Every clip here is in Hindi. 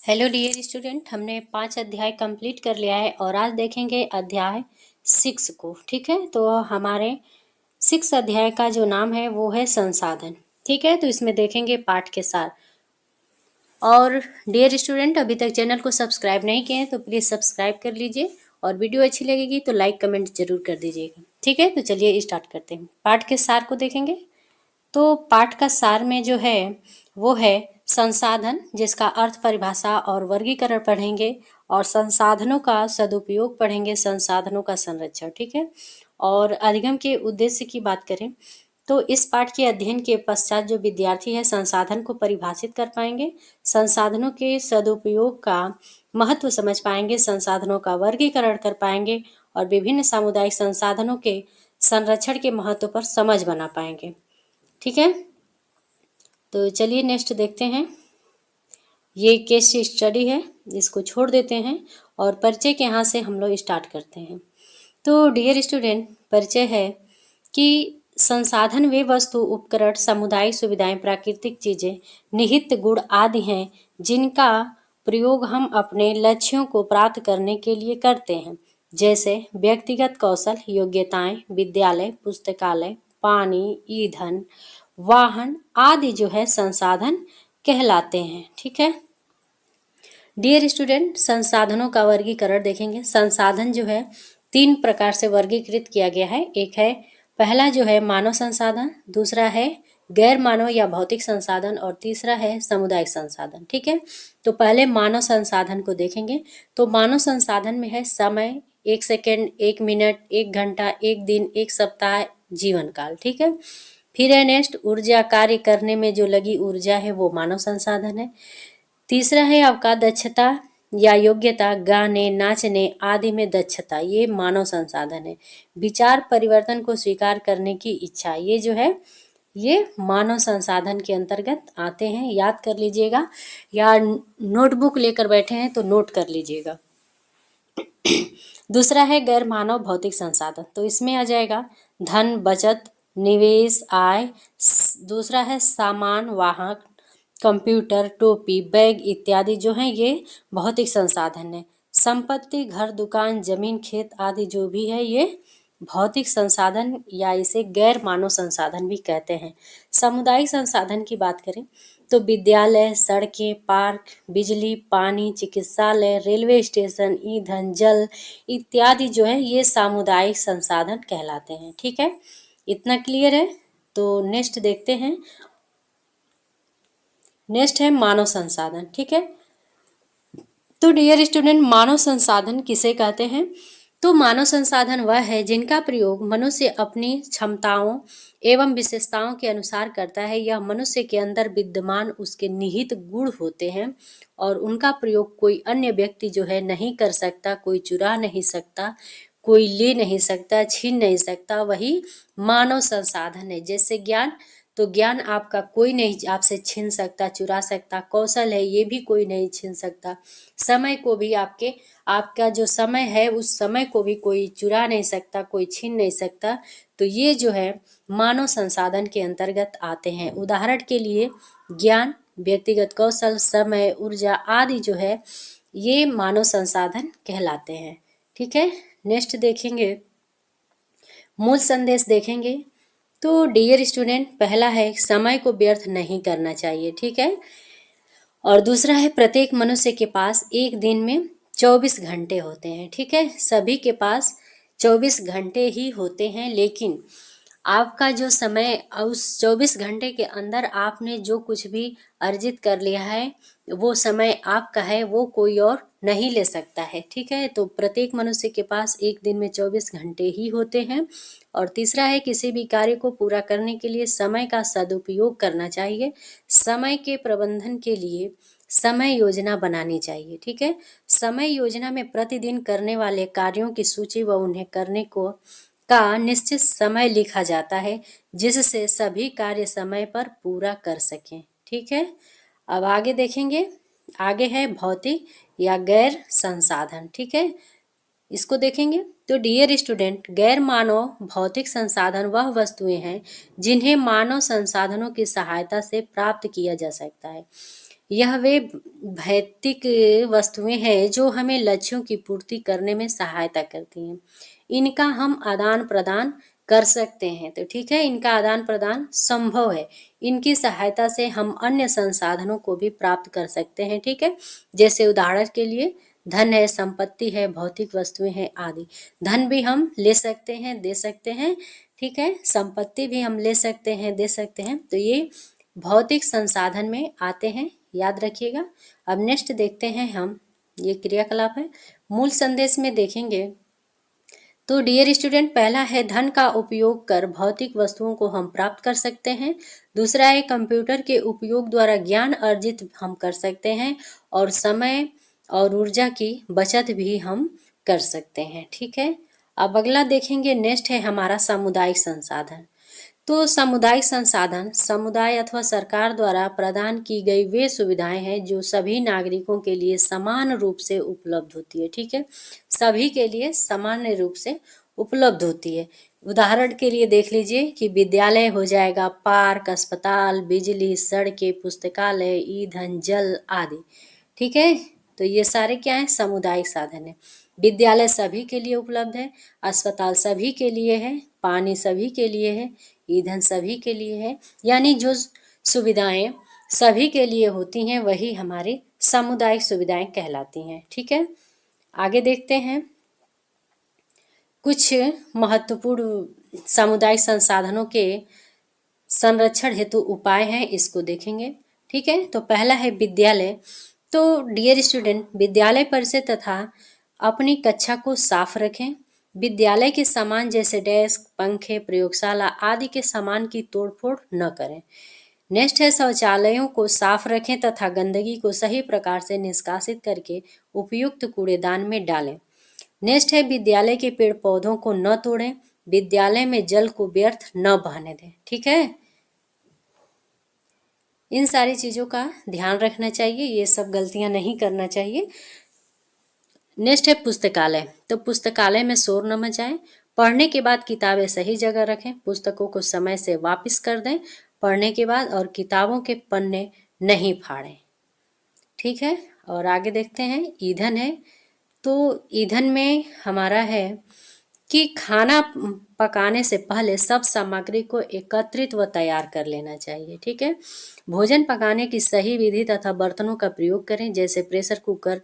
हेलो डियर स्टूडेंट, हमने 5 अध्याय कंप्लीट कर लिया है और आज देखेंगे अध्याय 6 को। ठीक है, तो हमारे 6 अध्याय का जो नाम है वो है संसाधन। ठीक है, तो इसमें देखेंगे पाठ के सार। और डियर स्टूडेंट, अभी तक चैनल को सब्सक्राइब नहीं किए हैं तो प्लीज़ सब्सक्राइब कर लीजिए और वीडियो अच्छी लगेगी तो लाइक कमेंट जरूर कर दीजिएगा। ठीक है, तो चलिए स्टार्ट करते हैं। पाठ के सार को देखेंगे। तो पाठ का सार में जो है वो है संसाधन, जिसका अर्थ, परिभाषा और वर्गीकरण पढ़ेंगे, और संसाधनों का सदुपयोग पढ़ेंगे, संसाधनों का संरक्षण। ठीक है, और अधिगम के उद्देश्य की बात करें तो इस पाठ के अध्ययन के पश्चात जो विद्यार्थी है संसाधन को परिभाषित कर पाएंगे, संसाधनों के सदुपयोग का महत्व समझ पाएंगे, संसाधनों का वर्गीकरण कर पाएंगे और विभिन्न सामुदायिक संसाधनों के संरक्षण के महत्व पर समझ बना पाएंगे। ठीक है, तो चलिए नेक्स्ट देखते हैं। ये केस स्टडी है, इसको छोड़ देते हैं और परिचय के यहाँ से हम लोग स्टार्ट करते हैं। तो डियर स्टूडेंट, परिचय है कि संसाधन वे वस्तु, उपकरण, सामुदायिक सुविधाएं, प्राकृतिक चीजें, निहित गुण आदि हैं जिनका प्रयोग हम अपने लक्ष्यों को प्राप्त करने के लिए करते हैं, जैसे व्यक्तिगत कौशल, योग्यताएं, विद्यालय, पुस्तकालय, पानी, ईंधन, वाहन आदि जो है संसाधन कहलाते हैं। ठीक है डियर स्टूडेंट, संसाधनों का वर्गीकरण देखेंगे। संसाधन जो है 3 प्रकार से वर्गीकृत किया गया है। एक है, पहला जो है मानव संसाधन, दूसरा है गैर मानव या भौतिक संसाधन और तीसरा है सामुदायिक संसाधन। ठीक है, तो पहले मानव संसाधन को देखेंगे। तो मानव संसाधन में है समय, 1 सेकेंड, 1 मिनट, 1 घंटा, 1 दिन, 1 सप्ताह, जीवन काल। ठीक है, फिर है नेक्स्ट ऊर्जा, कार्य करने में जो लगी ऊर्जा है वो मानव संसाधन है। तीसरा है आपका दक्षता या योग्यता, गाने, नाचने आदि में दक्षता, ये मानव संसाधन है। विचार परिवर्तन को स्वीकार करने की इच्छा, ये जो है ये मानव संसाधन के अंतर्गत आते हैं। याद कर लीजिएगा या नोटबुक लेकर बैठे हैं तो नोट कर लीजिएगा। दूसरा है गैर मानव भौतिक संसाधन, तो इसमें आ जाएगा धन, बचत, निवेश, आय। दूसरा है सामान, वाहन, कंप्यूटर, टोपी, बैग इत्यादि जो हैं ये भौतिक संसाधन है। संपत्ति, घर, दुकान, जमीन, खेत आदि जो भी है ये भौतिक संसाधन या इसे गैर मानव संसाधन भी कहते हैं। सामुदायिक संसाधन की बात करें तो विद्यालय, सड़कें, पार्क, बिजली, पानी, चिकित्सालय, रेलवे स्टेशन, ईंधन, जल इत्यादि जो है ये सामुदायिक संसाधन कहलाते हैं। ठीक है, इतना क्लियर है। तो नेक्स्ट देखते हैं। नेक्स्ट है मानव संसाधन। ठीक है, तो डियर स्टूडेंट, मानव संसाधन किसे कहते हैं? तो मानव संसाधन वह है जिनका प्रयोग मनुष्य अपनी क्षमताओं एवं विशेषताओं के अनुसार करता है। यह मनुष्य के अंदर विद्यमान उसके निहित गुण होते हैं और उनका प्रयोग कोई अन्य व्यक्ति जो है नहीं कर सकता, कोई चुरा नहीं सकता, कोई ले नहीं सकता, छीन नहीं सकता, वही मानव संसाधन है। जैसे ज्ञान, तो ज्ञान आपका कोई नहीं आपसे छीन सकता, चुरा सकता। कौशल है, ये भी कोई नहीं छीन सकता। समय को भी आपका जो समय है उस समय को भी कोई चुरा नहीं सकता, कोई छीन नहीं सकता। तो ये जो है मानव संसाधन के अंतर्गत आते हैं। उदाहरण के लिए ज्ञान, व्यक्तिगत कौशल, समय, ऊर्जा आदि जो है ये मानव संसाधन कहलाते हैं। ठीक है, नेक्स्ट देखेंगे, मूल संदेश देखेंगे। तो डियर स्टूडेंट, पहला है समय को व्यर्थ नहीं करना चाहिए। ठीक है, और दूसरा है प्रत्येक मनुष्य के पास एक दिन में 24 घंटे होते हैं। ठीक है, सभी के पास 24 घंटे ही होते हैं, लेकिन आपका जो समय उस 24 घंटे के अंदर आपने जो कुछ भी अर्जित कर लिया है वो समय आपका है, वो कोई और नहीं ले सकता है। ठीक है, तो प्रत्येक मनुष्य के पास एक दिन में 24 घंटे ही होते हैं। और तीसरा है किसी भी कार्य को पूरा करने के लिए समय का सदुपयोग करना चाहिए। समय के प्रबंधन के लिए समय योजना बनानी चाहिए। ठीक है, समय योजना में प्रतिदिन करने वाले कार्यों की सूची व उन्हें करने को का निश्चित समय लिखा जाता है, जिससे सभी कार्य समय पर पूरा कर सकें। ठीक है, अब आगे देखेंगे। आगे है भौतिक या गैर संसाधन। ठीक है, इसको देखेंगे। तो डियर स्टूडेंट, गैर मानव भौतिक संसाधन वह वस्तुएं हैं जिन्हें मानव संसाधनों की सहायता से प्राप्त किया जा सकता है। यह वे भौतिक वस्तुएं हैं जो हमें लक्ष्यों की पूर्ति करने में सहायता करती हैं। इनका हम आदान प्रदान कर सकते हैं। तो ठीक है, इनका आदान प्रदान संभव है। इनकी सहायता से हम अन्य संसाधनों को भी प्राप्त कर सकते हैं। ठीक है, जैसे उदाहरण के लिए धन है, संपत्ति है, भौतिक वस्तुएं हैं आदि। धन भी हम ले सकते हैं, दे सकते हैं। ठीक है, संपत्ति भी हम ले सकते हैं, दे सकते हैं। तो ये भौतिक संसाधन में आते हैं, याद रखिएगा। अब नेक्स्ट देखते हैं हम, ये क्रियाकलाप है। मूल संदेश में देखेंगे तो डियर स्टूडेंट, पहला है धन का उपयोग कर भौतिक वस्तुओं को हम प्राप्त कर सकते हैं। दूसरा है कंप्यूटर के उपयोग द्वारा ज्ञान अर्जित हम कर सकते हैं, और समय और ऊर्जा की बचत भी हम कर सकते हैं। ठीक है, अब अगला देखेंगे, नेक्स्ट है हमारा सामुदायिक संसाधन। तो सामुदायिक संसाधन समुदाय अथवा सरकार द्वारा प्रदान की गई वे सुविधाएं हैं जो सभी नागरिकों के लिए समान रूप से उपलब्ध होती है। ठीक है, सभी के लिए सामान्य रूप से उपलब्ध होती है। उदाहरण के लिए देख लीजिए कि विद्यालय हो जाएगा, पार्क, अस्पताल, बिजली, सड़कें, पुस्तकालय, ईंधन, जल आदि। ठीक है, तो ये सारे क्या हैं, सामुदायिक साधन है। विद्यालय सभी के लिए उपलब्ध है, अस्पताल सभी के लिए है, पानी सभी के लिए है, ईंधन सभी के लिए है। यानी जो सुविधाएं सभी के लिए होती हैं वही हमारी सामुदायिक सुविधाएं कहलाती हैं। ठीक है, आगे देखते हैं कुछ महत्वपूर्ण सामुदायिक संसाधनों के संरक्षण हेतु उपाय हैं, इसको देखेंगे। ठीक है, तो पहला है विद्यालय। तो डियर स्टूडेंट, विद्यालय परिसर तथा अपनी कक्षा को साफ रखें। विद्यालय के सामान जैसे डेस्क, पंखे, प्रयोगशाला आदि के सामान की तोड़फोड़ न करें। नेक्स्ट है शौचालयों को साफ रखें तथा गंदगी को सही प्रकार से निष्कासित करके उपयुक्त कूड़ेदान में डालें। नेक्स्ट है विद्यालय के पेड़ पौधों को न तोड़ें। विद्यालय में जल को व्यर्थ न बहने दें। ठीक है, इन सारी चीज़ों का ध्यान रखना चाहिए, ये सब गलतियां नहीं करना चाहिए। नेक्स्ट है पुस्तकालय। तो पुस्तकालय में शोर न मचाएं। पढ़ने के बाद किताबें सही जगह रखें। पुस्तकों को समय से वापस कर दें पढ़ने के बाद, और किताबों के पन्ने नहीं फाड़ें। ठीक है, और आगे देखते हैं, ईंधन है। तो ईंधन में हमारा है कि खाना पकाने से पहले सब सामग्री को एकत्रित व तैयार कर लेना चाहिए। ठीक है, भोजन पकाने की सही विधि तथा बर्तनों का प्रयोग करें, जैसे प्रेशर कुकर,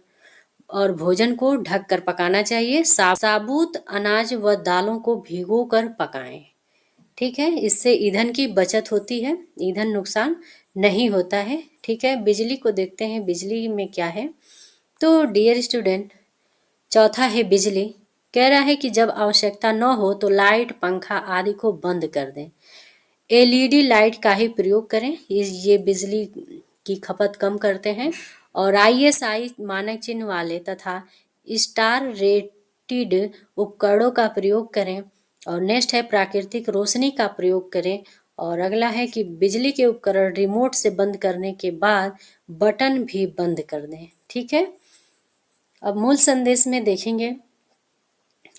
और भोजन को ढककर पकाना चाहिए। साबुत अनाज व दालों को भिगोकर पकाएं। ठीक है, इससे ईंधन की बचत होती है, ईंधन नुकसान नहीं होता है। ठीक है, बिजली को देखते हैं, बिजली में क्या है। तो डियर स्टूडेंट, चौथा है बिजली। कह रहा है कि जब आवश्यकता न हो तो लाइट, पंखा आदि को बंद कर दें। एलईडी लाइट का ही प्रयोग करें, ये बिजली की खपत कम करते हैं। और आईएसआई मानक चिन्ह वाले तथा स्टार रेटेड उपकरणों का प्रयोग करें। और नेक्स्ट है प्राकृतिक रोशनी का प्रयोग करें। और अगला है कि बिजली के उपकरण रिमोट से बंद करने के बाद बटन भी बंद कर दें। ठीक है, अब मूल संदेश में देखेंगे,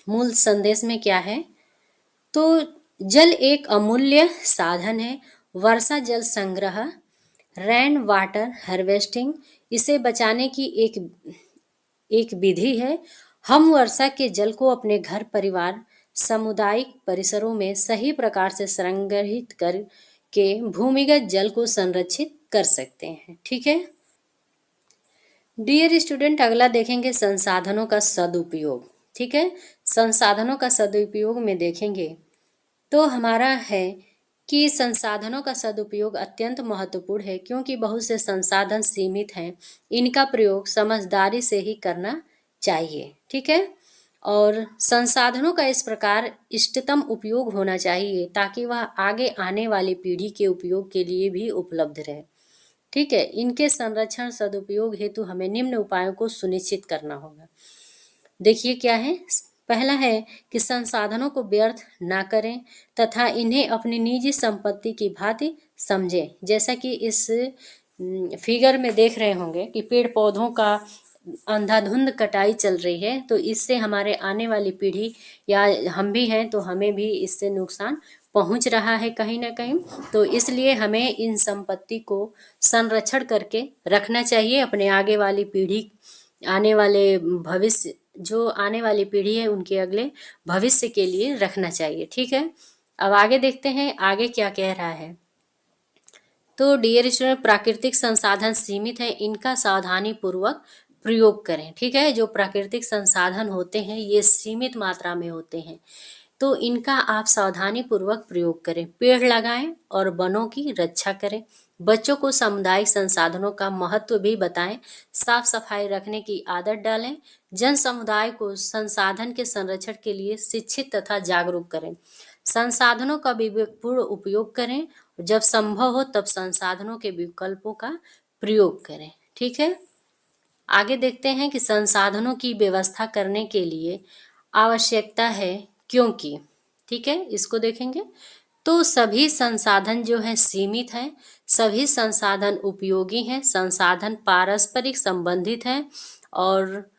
मूल संदेश में क्या है। तो जल एक अमूल्य साधन है। वर्षा जल संग्रह, रेन वाटर हार्वेस्टिंग, इसे बचाने की एक विधि है। हम वर्षा के जल को अपने घर, परिवार, सामुदायिक परिसरों में सही प्रकार से संग्रहित करके भूमिगत जल को संरक्षित कर सकते हैं। ठीक है, डियर स्टूडेंट, अगला देखेंगे संसाधनों का सदुपयोग। ठीक है, संसाधनों का सदुपयोग में देखेंगे तो हमारा है कि संसाधनों का सदुपयोग अत्यंत महत्वपूर्ण है, क्योंकि बहुत से संसाधन सीमित हैं। इनका प्रयोग समझदारी से ही करना चाहिए। ठीक है, और संसाधनों का इस प्रकार इष्टतम उपयोग होना चाहिए ताकि वह आगे आने वाली पीढ़ी के उपयोग के लिए भी उपलब्ध रहे। ठीक है, इनके संरक्षण सदुपयोग हेतु हमें निम्न उपायों को सुनिश्चित करना होगा। देखिए क्या है। पहला है कि संसाधनों को व्यर्थ ना करें तथा इन्हें अपनी निजी संपत्ति की भांति समझें। जैसा कि इस फिगर में देख रहे होंगे कि पेड़ पौधों का अंधाधुंध कटाई चल रही है, तो इससे हमारे आने वाली पीढ़ी या हम भी हैं तो हमें भी इससे नुकसान पहुंच रहा है कहीं ना कहीं। तो इसलिए हमें इन संपत्ति को संरक्षण करके रखना चाहिए, अपने आगे वाली पीढ़ी, आने वाले भविष्य, जो आने वाली पीढ़ी है उनके अगले भविष्य के लिए रखना चाहिए। ठीक है, अब आगे देखते हैं आगे क्या कह रहा है। तो डियर स्टूडेंट, प्राकृतिक संसाधन सीमित है, इनका सावधानी पूर्वक प्रयोग करें। ठीक है, जो प्राकृतिक संसाधन होते हैं ये सीमित मात्रा में होते हैं, तो इनका आप सावधानी पूर्वक प्रयोग करें। पेड़ लगाएं और वनों की रक्षा करें। बच्चों को सामुदायिक संसाधनों का महत्व भी बताएं। साफ सफाई रखने की आदत डालें। जन समुदाय को संसाधन के संरक्षण के लिए शिक्षित तथा जागरूक करें। संसाधनों का विवेकपूर्ण उपयोग करें। जब संभव हो तब संसाधनों के विकल्पों का प्रयोग करें। ठीक है, आगे देखते हैं कि संसाधनों की व्यवस्था करने के लिए आवश्यकता है क्योंकि, ठीक है, इसको देखेंगे। तो सभी संसाधन जो है सीमित हैं, सभी संसाधन उपयोगी हैं, संसाधन पारस्परिक संबंधित हैं, और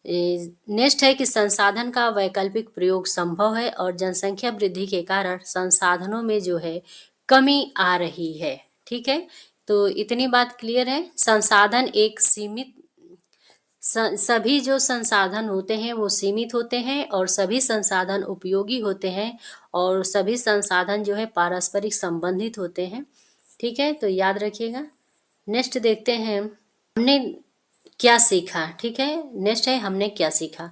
नेक्स्ट है कि संसाधन का वैकल्पिक प्रयोग संभव है, और जनसंख्या वृद्धि के कारण संसाधनों में जो है कमी आ रही है। ठीक है, तो इतनी बात क्लियर है। संसाधन एक सीमित, सभी जो संसाधन होते हैं वो सीमित होते हैं, और सभी संसाधन उपयोगी होते हैं, और सभी संसाधन जो है पारस्परिक संबंधित होते हैं। ठीक है, तो याद रखिएगा। नेक्स्ट देखते हैं हमने क्या सीखा। ठीक है, नेक्स्ट है हमने क्या सीखा।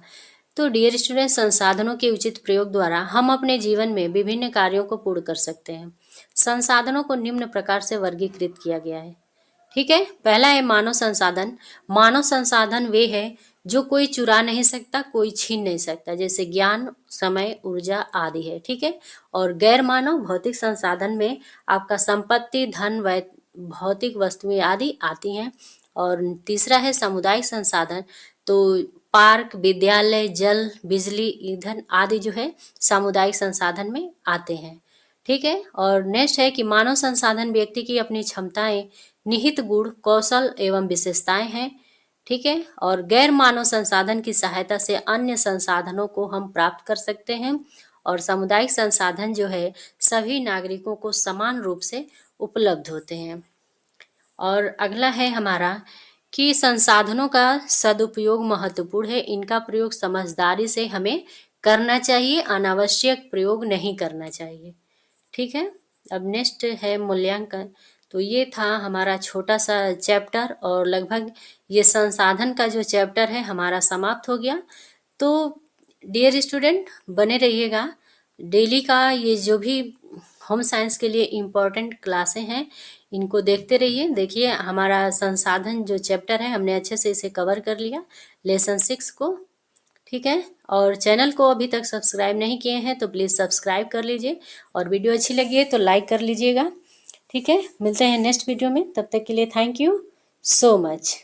तो डियर स्टूडेंट, संसाधनों के उचित प्रयोग द्वारा हम अपने जीवन में विभिन्न कार्यों को पूर्ण कर सकते हैं। संसाधनों को निम्न प्रकार से वर्गीकृत किया गया है। ठीक है, पहला है मानव संसाधन। मानव संसाधन वे है जो कोई चुरा नहीं सकता, कोई छीन नहीं सकता, जैसे ज्ञान, समय, ऊर्जा आदि है। ठीक है, और गैर मानव भौतिक संसाधन में आपका संपत्ति, धन, भौतिक वस्तुएं आदि आती हैं। और तीसरा है सामुदायिक संसाधन। तो पार्क, विद्यालय, जल, बिजली, ईंधन आदि जो है सामुदायिक संसाधन में आते हैं। ठीक है, और नेक्स्ट है कि मानव संसाधन व्यक्ति की अपनी क्षमताएं, निहित गुण, कौशल एवं विशेषताएं हैं। ठीक है, और गैर मानव संसाधन की सहायता से अन्य संसाधनों को हम प्राप्त कर सकते हैं। और सामुदायिक संसाधन जो है सभी नागरिकों को समान रूप से उपलब्ध होते हैं। और अगला है हमारा कि संसाधनों का सदुपयोग महत्वपूर्ण है, इनका प्रयोग समझदारी से हमें करना चाहिए, अनावश्यक प्रयोग नहीं करना चाहिए। ठीक है, अब नेक्स्ट है मूल्यांकन। तो ये था हमारा छोटा सा चैप्टर, और लगभग ये संसाधन का जो चैप्टर है हमारा समाप्त हो गया। तो डियर स्टूडेंट, बने रहिएगा। डेली का ये जो भी होम साइंस के लिए इम्पोर्टेंट क्लासें हैं इनको देखते रहिए। देखिए हमारा संसाधन जो चैप्टर है हमने अच्छे से इसे कवर कर लिया, लेसन 6 को। ठीक है, और चैनल को अभी तक सब्सक्राइब नहीं किए हैं तो प्लीज़ सब्सक्राइब कर लीजिए, और वीडियो अच्छी लगी है तो लाइक कर लीजिएगा। ठीक है, मिलते हैं नेक्स्ट वीडियो में, तब तक के लिए थैंक यू सो मच।